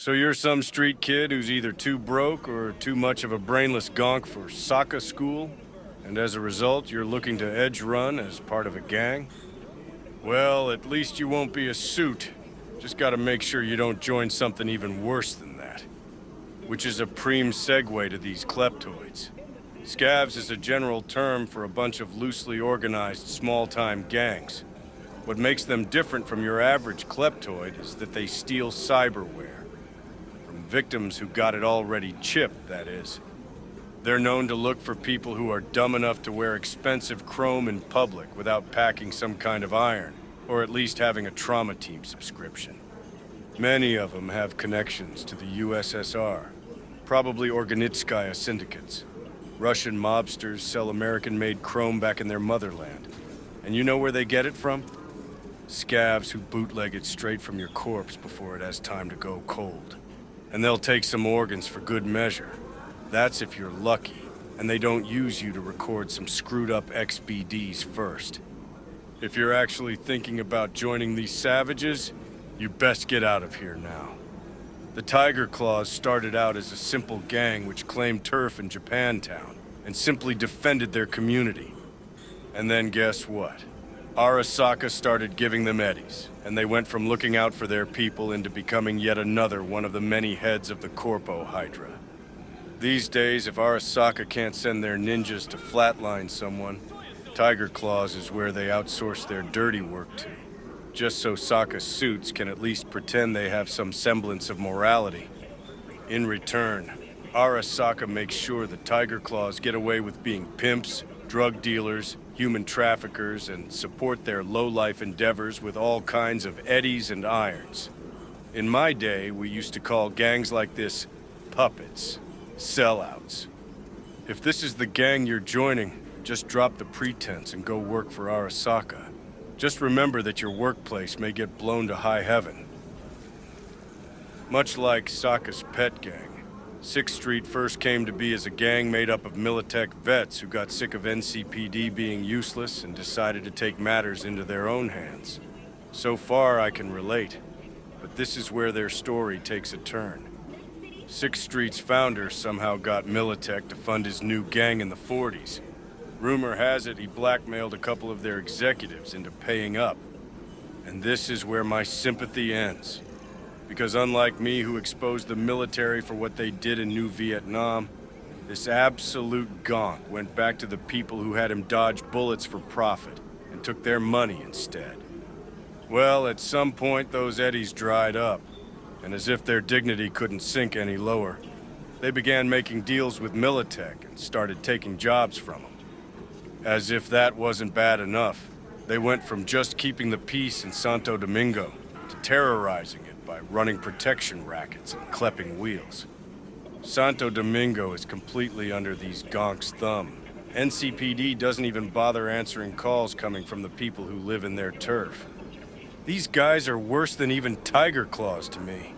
So you're some street kid who's either too broke or too much of a brainless gonk for soccer school, and as a result, you're looking to edge run as part of a gang? Well, at least you won't be a suit. Just gotta make sure you don't join something even worse than that. Which is a prime segue to these kleptoids. Scavs is a general term for a bunch of loosely organized small-time gangs. What makes them different from your average kleptoid is that they steal cyberware. From victims who got it already chipped, that is. They're known to look for people who are dumb enough to wear expensive chrome in public without packing some kind of iron, or at least having a trauma team subscription. Many of them have connections to the USSR, probably Organitskaya syndicates. Russian mobsters sell American-made chrome back in their motherland. And you know where they get it from? Scavs who bootleg it straight from your corpse before it has time to go cold. And they'll take some organs for good measure. That's if you're lucky, and they don't use you to record some screwed-up XBDs first. If you're actually thinking about joining these savages, you best get out of here now. The Tiger Claws started out as a simple gang which claimed turf in Japantown and simply defended their community. And then guess what? Arasaka started giving them eddies, and they went from looking out for their people into becoming yet another one of the many heads of the Corpo Hydra. These days, if Arasaka can't send their ninjas to flatline someone, Tiger Claws is where they outsource their dirty work to, just so Sokka's suits can at least pretend they have some semblance of morality. In return, Arasaka makes sure the Tiger Claws get away with being pimps, drug dealers, human traffickers, and support their low-life endeavors with all kinds of eddies and irons. In my day, we used to call gangs like this puppets, sellouts. If this is the gang you're joining, just drop the pretense and go work for Arasaka. Just remember that your workplace may get blown to high heaven. Much like Sokka's pet gang, 6th Street first came to be as a gang made up of Militech vets who got sick of NCPD being useless and decided to take matters into their own hands. So far, I can relate, but this is where their story takes a turn. 6th Street's founder somehow got Militech to fund his new gang in the 40s. Rumor has it he blackmailed a couple of their executives into paying up. And this is where my sympathy ends. Because unlike me, who exposed the military for what they did in New Vietnam, this absolute gonk went back to the people who had him dodge bullets for profit and took their money instead. Well, at some point those eddies dried up, and as if their dignity couldn't sink any lower, they began making deals with Militech and started taking jobs from them. As if that wasn't bad enough, they went from just keeping the peace in Santo Domingo to terrorizing it by running protection rackets and clipping wheels. Santo Domingo is completely under these gonks' thumb. NCPD doesn't even bother answering calls coming from the people who live in their turf. These guys are worse than even Tiger Claws to me.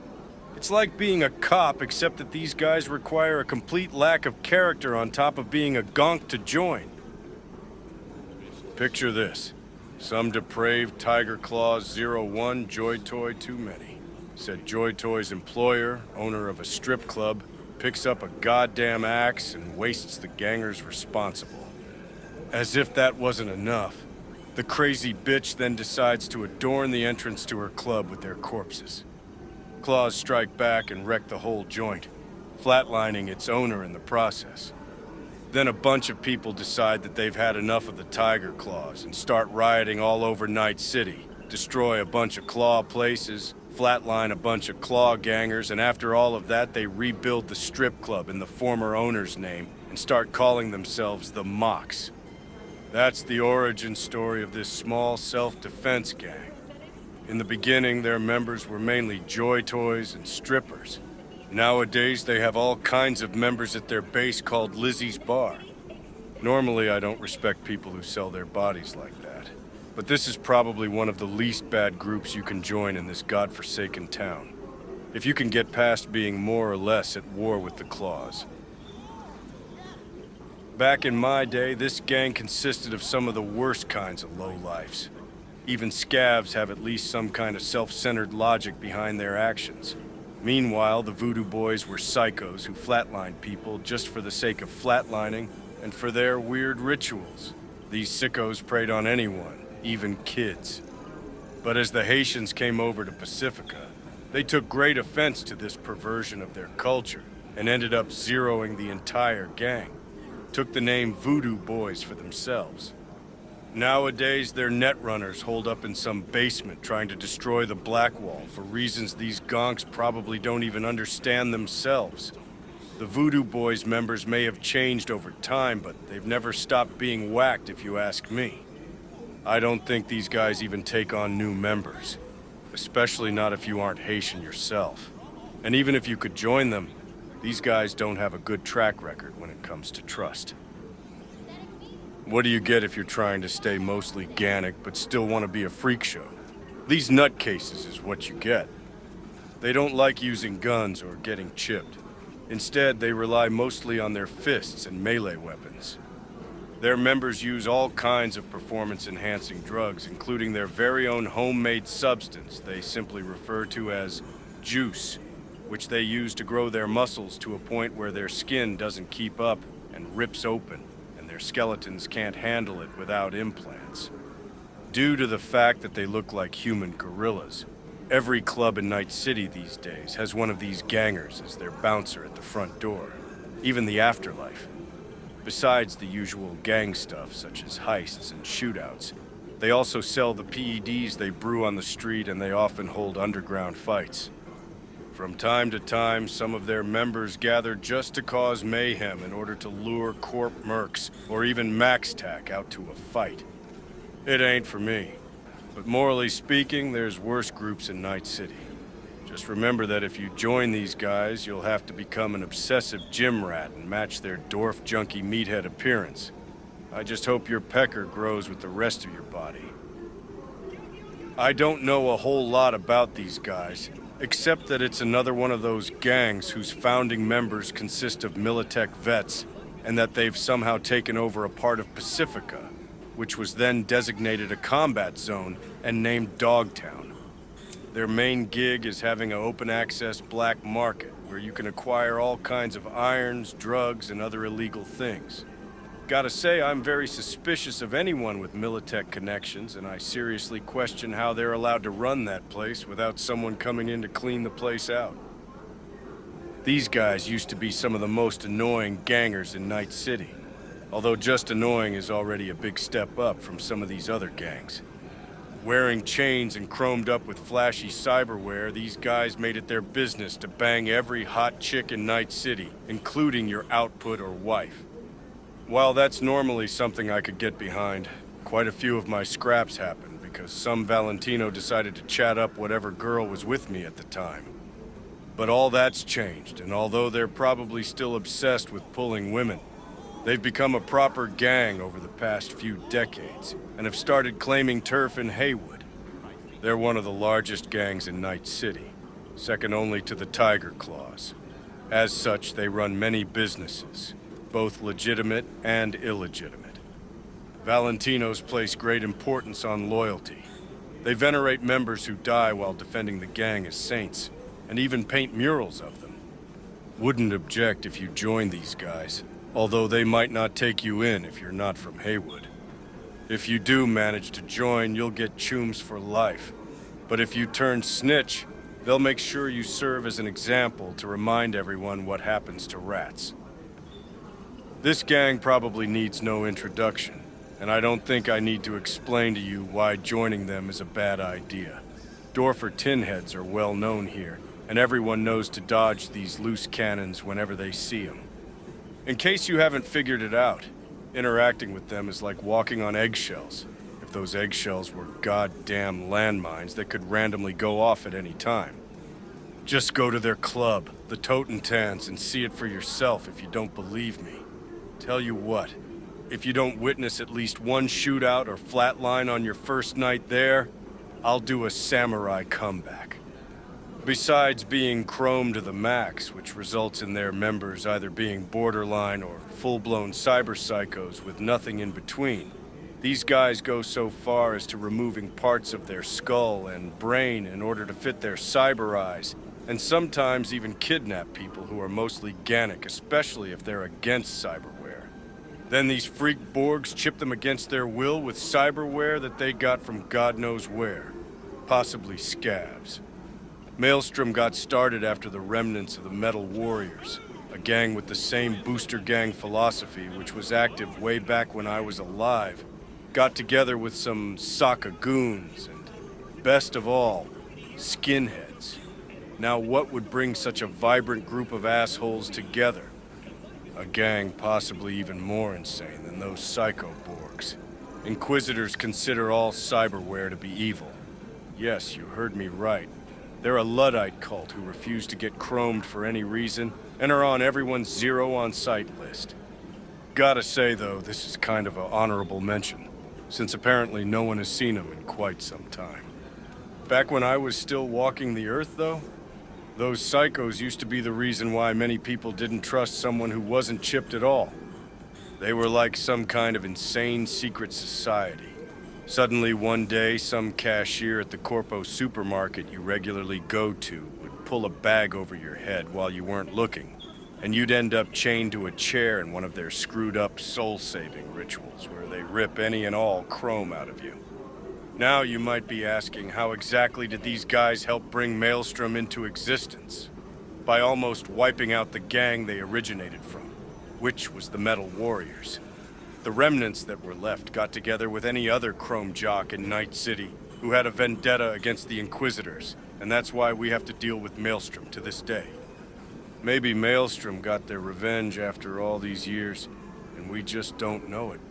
It's like being a cop, except that these guys require a complete lack of character on top of being a gonk to join. Picture this. Some depraved Tiger Claws 01 Joy Toy too many. Said Joy Toy's employer, owner of a strip club, picks up a goddamn axe and wastes the gangers responsible. As if that wasn't enough, the crazy bitch then decides to adorn the entrance to her club with their corpses. Claws strike back and wreck the whole joint, flatlining its owner in the process. Then a bunch of people decide that they've had enough of the Tiger Claws and start rioting all over Night City, destroy a bunch of claw places, flatline a bunch of claw gangers, and after all of that, they rebuild the strip club in the former owner's name and start calling themselves the Mox. That's the origin story of this small self-defense gang. In the beginning, their members were mainly Joy Toys and strippers. Nowadays, they have all kinds of members at their base called Lizzie's Bar. Normally, I don't respect people who sell their bodies like that. But this is probably one of the least bad groups you can join in this godforsaken town. If you can get past being more or less at war with the Claws. Back in my day, this gang consisted of some of the worst kinds of lowlifes. Even scavs have at least some kind of self-centered logic behind their actions. Meanwhile, the Voodoo Boys were psychos who flatlined people just for the sake of flatlining and for their weird rituals. These sickos preyed on anyone, even kids. But as the Haitians came over to Pacifica, they took great offense to this perversion of their culture and ended up zeroing the entire gang. Took the name Voodoo Boys for themselves. Nowadays, they're netrunners holed up in some basement trying to destroy the Black Wall for reasons these gonks probably don't even understand themselves. The Voodoo Boys members may have changed over time, but they've never stopped being whacked if you ask me. I don't think these guys even take on new members, especially not if you aren't Haitian yourself. And even if you could join them, these guys don't have a good track record when it comes to trust. What do you get if you're trying to stay mostly Gannic but still want to be a freak show? These nutcases is what you get. They don't like using guns or getting chipped. Instead, they rely mostly on their fists and melee weapons. Their members use all kinds of performance-enhancing drugs, including their very own homemade substance they simply refer to as juice, which they use to grow their muscles to a point where their skin doesn't keep up and rips open. Their skeletons can't handle it without implants. Due to the fact that they look like human gorillas, every club in Night City these days has one of these gangers as their bouncer at the front door, even the Afterlife. Besides the usual gang stuff such as heists and shootouts, they also sell the PEDs they brew on the street, and they often hold underground fights. From time to time, some of their members gather just to cause mayhem in order to lure corp mercs or even MaxTac out to a fight. It ain't for me. But morally speaking, there's worse groups in Night City. Just remember that if you join these guys, you'll have to become an obsessive gym rat and match their dwarf junkie meathead appearance. I just hope your pecker grows with the rest of your body. I don't know a whole lot about these guys, except that it's another one of those gangs whose founding members consist of Militech vets, and that they've somehow taken over a part of Pacifica, which was then designated a combat zone and named Dogtown. Their main gig is having an open-access black market where you can acquire all kinds of irons, drugs, and other illegal things. Gotta say, I'm very suspicious of anyone with Militech connections, and I seriously question how they're allowed to run that place without someone coming in to clean the place out. These guys used to be some of the most annoying gangers in Night City, although just annoying is already a big step up from some of these other gangs. Wearing chains and chromed up with flashy cyberware, these guys made it their business to bang every hot chick in Night City, including your output or wife. While that's normally something I could get behind, quite a few of my scraps happened because some Valentino decided to chat up whatever girl was with me at the time. But all that's changed, and although they're probably still obsessed with pulling women, they've become a proper gang over the past few decades and have started claiming turf in Haywood. They're one of the largest gangs in Night City, second only to the Tiger Claws. As such, they run many businesses, both legitimate and illegitimate. Valentinos place great importance on loyalty. They venerate members who die while defending the gang as saints, and even paint murals of them. Wouldn't object if you joined these guys, although they might not take you in if you're not from Haywood. If you do manage to join, you'll get chooms for life. But if you turn snitch, they'll make sure you serve as an example to remind everyone what happens to rats. This gang probably needs no introduction, and I don't think I need to explain to you why joining them is a bad idea. Dorfer tinheads are well known here, and everyone knows to dodge these loose cannons whenever they see them. In case you haven't figured it out, interacting with them is like walking on eggshells, if those eggshells were goddamn landmines that could randomly go off at any time. Just go to their club, the Totentans, and see it for yourself if you don't believe me. Tell you what, if you don't witness at least one shootout or flatline on your first night there, I'll do a samurai comeback. Besides being chrome to the max, which results in their members either being borderline or full-blown cyber psychos with nothing in between, these guys go so far as to removing parts of their skull and brain in order to fit their cyber eyes and sometimes even kidnap people who are mostly Gannic, especially if they're against cyberware. Then these freak Borgs chip them against their will with cyberware that they got from God knows where. Possibly scavs. Maelstrom got started after the remnants of the Metal Warriors, a gang with the same booster gang philosophy which was active way back when I was alive, got together with some Sokka goons and, best of all, skinheads. Now what would bring such a vibrant group of assholes together? A gang possibly even more insane than those psycho Borgs. Inquisitors consider all cyberware to be evil. Yes, you heard me right. They're a Luddite cult who refuse to get chromed for any reason and are on everyone's zero on sight list. Gotta say, though, this is kind of an honorable mention, since apparently no one has seen them in quite some time. Back when I was still walking the earth, though, those psychos used to be the reason why many people didn't trust someone who wasn't chipped at all. They were like some kind of insane secret society. Suddenly one day, some cashier at the Corpo supermarket you regularly go to would pull a bag over your head while you weren't looking, and you'd end up chained to a chair in one of their screwed-up soul-saving rituals where they rip any and all chrome out of you. Now you might be asking, how exactly did these guys help bring Maelstrom into existence? By almost wiping out the gang they originated from, which was the Metal Warriors. The remnants that were left got together with any other chrome jock in Night City who had a vendetta against the Inquisitors, and that's why we have to deal with Maelstrom to this day. Maybe Maelstrom got their revenge after all these years, and we just don't know it.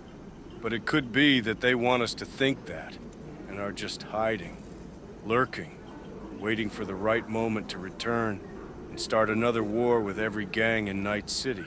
But it could be that they want us to think that, and are just hiding, lurking, waiting for the right moment to return and start another war with every gang in Night City.